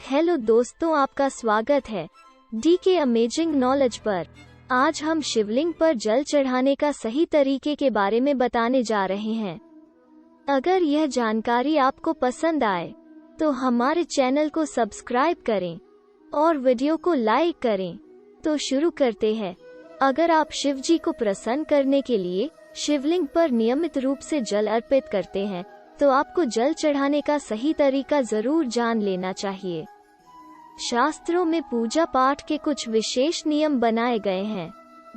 Hello दोस्तों, आपका स्वागत है डी के अमेजिंग नॉलेज पर। आज हम शिवलिंग पर जल चढ़ाने का सही तरीके के बारे में बताने जा रहे हैं। अगर यह जानकारी आपको पसंद आए तो हमारे चैनल को सब्सक्राइब करें और वीडियो को लाइक करें। तो शुरू करते हैं। अगर आप शिव जी को प्रसन्न करने के लिए शिवलिंग पर नियमित रूप से जल अर्पित करते हैं तो आपको जल चढ़ाने का सही तरीका जरूर जान लेना चाहिए। शास्त्रों में पूजा पाठ के कुछ विशेष नियम बनाए गए हैं,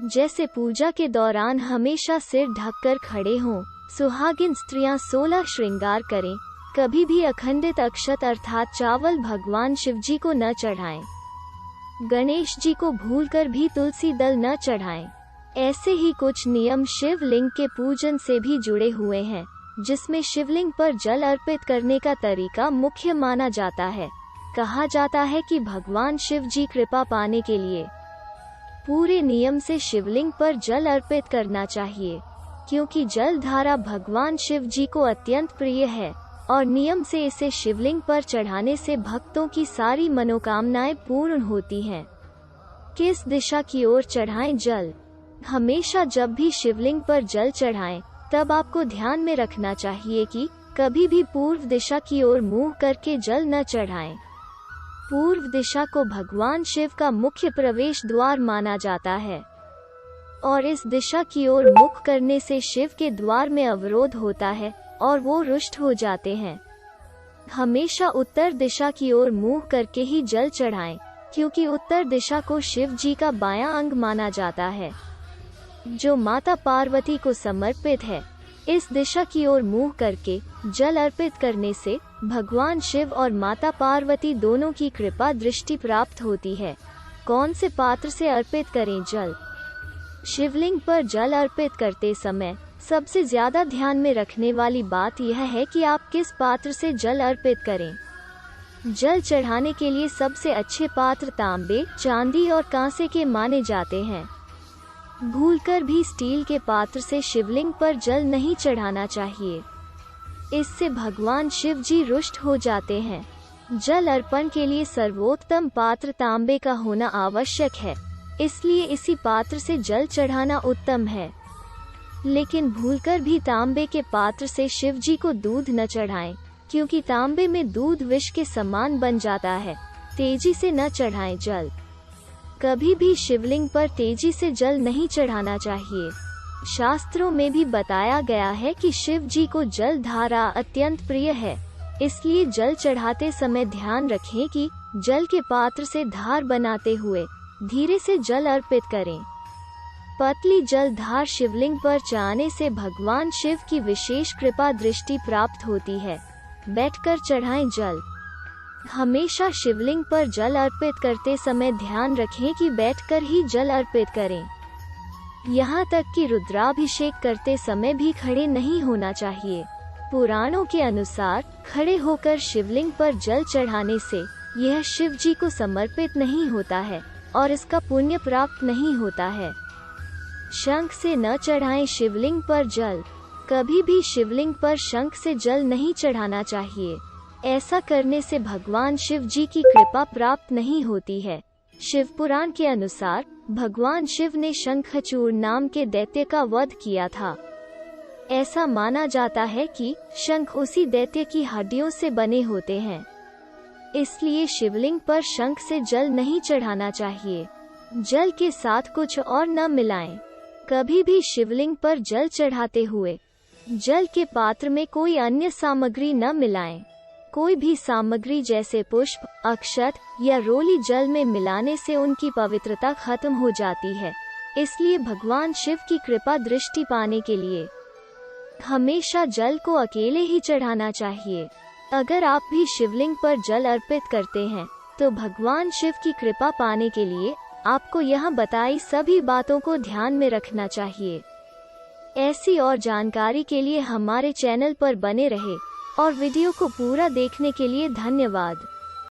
जैसे पूजा के दौरान हमेशा सिर ढककर खड़े हों, सुहागिन स्त्रियां 16 श्रृंगार करें, कभी भी अखंडित अक्षत अर्थात चावल भगवान शिव जी को न चढ़ाएं, गणेश जी को भूलकर भी तुलसी दल न चढ़ाएं। ऐसे ही कुछ नियम शिवलिंग के पूजन से भी जुड़े हुए हैं, जिसमें शिवलिंग पर जल अर्पित करने का तरीका मुख्य माना जाता है। कहा जाता है कि भगवान शिव जी कृपा पाने के लिए पूरे नियम से शिवलिंग पर जल अर्पित करना चाहिए, क्योंकि जल धारा भगवान शिव जी को अत्यंत प्रिय है और नियम से इसे शिवलिंग पर चढ़ाने से भक्तों की सारी मनोकामनाएं पूर्ण होती हैं। किस दिशा की ओर चढ़ाएं जल? हमेशा जब भी शिवलिंग पर जल चढ़ाएं तब आपको ध्यान में रखना चाहिए कि कभी भी पूर्व दिशा की ओर मुंह करके जल न चढ़ाएं। पूर्व दिशा को भगवान शिव का मुख्य प्रवेश द्वार माना जाता है और इस दिशा की ओर मुख करने से शिव के द्वार में अवरोध होता है और वो रुष्ट हो जाते हैं। हमेशा उत्तर दिशा की ओर मुंह करके ही जल चढ़ाएं, क्योंकि उत्तर दिशा को शिव जी का बायां अंग माना जाता है, जो माता पार्वती को समर्पित है। इस दिशा की ओर मुंह करके जल अर्पित करने से भगवान शिव और माता पार्वती दोनों की कृपा दृष्टि प्राप्त होती है। कौन से पात्र से अर्पित करें जल? शिवलिंग पर जल अर्पित करते समय सबसे ज्यादा ध्यान में रखने वाली बात यह है कि आप किस पात्र से जल अर्पित करें। जल चढ़ाने के लिए सबसे अच्छे पात्र तांबे, चांदी और कांसे के माने जाते हैं। भूलकर भी स्टील के पात्र से शिवलिंग पर जल नहीं चढ़ाना चाहिए, इससे भगवान शिव जी रुष्ट हो जाते हैं। जल अर्पण के लिए सर्वोत्तम पात्र तांबे का होना आवश्यक है, इसलिए इसी पात्र से जल चढ़ाना उत्तम है। लेकिन भूलकर भी तांबे के पात्र से शिव जी को दूध न चढ़ाएं, क्योंकि तांबे में दूध विष के समान बन जाता है। तेजी से न चढ़ाएं जल। कभी भी शिवलिंग पर तेजी से जल नहीं चढ़ाना चाहिए। शास्त्रों में भी बताया गया है कि शिव जी को जल धारा अत्यंत प्रिय है, इसलिए जल चढ़ाते समय ध्यान रखें कि जल के पात्र से धार बनाते हुए धीरे से जल अर्पित करें। पतली जल धार शिवलिंग पर जाने से भगवान शिव की विशेष कृपा दृष्टि प्राप्त होती है। बैठकर चढ़ाएं जल। हमेशा शिवलिंग पर जल अर्पित करते समय ध्यान रखें कि बैठकर ही जल अर्पित करें। यहाँ तक कि रुद्राभिषेक करते समय भी खड़े नहीं होना चाहिए। पुराणों के अनुसार खड़े होकर शिवलिंग पर जल चढ़ाने से यह शिव जी को समर्पित नहीं होता है और इसका पुण्य प्राप्त नहीं होता है। शंख से न चढ़ाएं शिवलिंग पर जल। कभी भी शिवलिंग पर शंख से जल नहीं चढ़ाना चाहिए। ऐसा करने से भगवान शिव जी की कृपा प्राप्त नहीं होती है। शिव पुराण के अनुसार भगवान शिव ने शंखचूड़ नाम के दैत्य का वध किया था। ऐसा माना जाता है कि शंख उसी दैत्य की हड्डियों से बने होते हैं, इसलिए शिवलिंग पर शंख से जल नहीं चढ़ाना चाहिए। जल के साथ कुछ और न मिलाएं। कभी भी शिवलिंग पर जल चढ़ाते हुए जल के पात्र में कोई अन्य सामग्री न मिलाएं। कोई भी सामग्री जैसे पुष्प, अक्षत या रोली जल में मिलाने से उनकी पवित्रता खत्म हो जाती है, इसलिए भगवान शिव की कृपा दृष्टि पाने के लिए हमेशा जल को अकेले ही चढ़ाना चाहिए। अगर आप भी शिवलिंग पर जल अर्पित करते हैं तो भगवान शिव की कृपा पाने के लिए आपको यहाँ बताई सभी बातों को ध्यान में रखना चाहिए। ऐसी और जानकारी के लिए हमारे चैनल पर बने रहे और वीडियो को पूरा देखने के लिए धन्यवाद।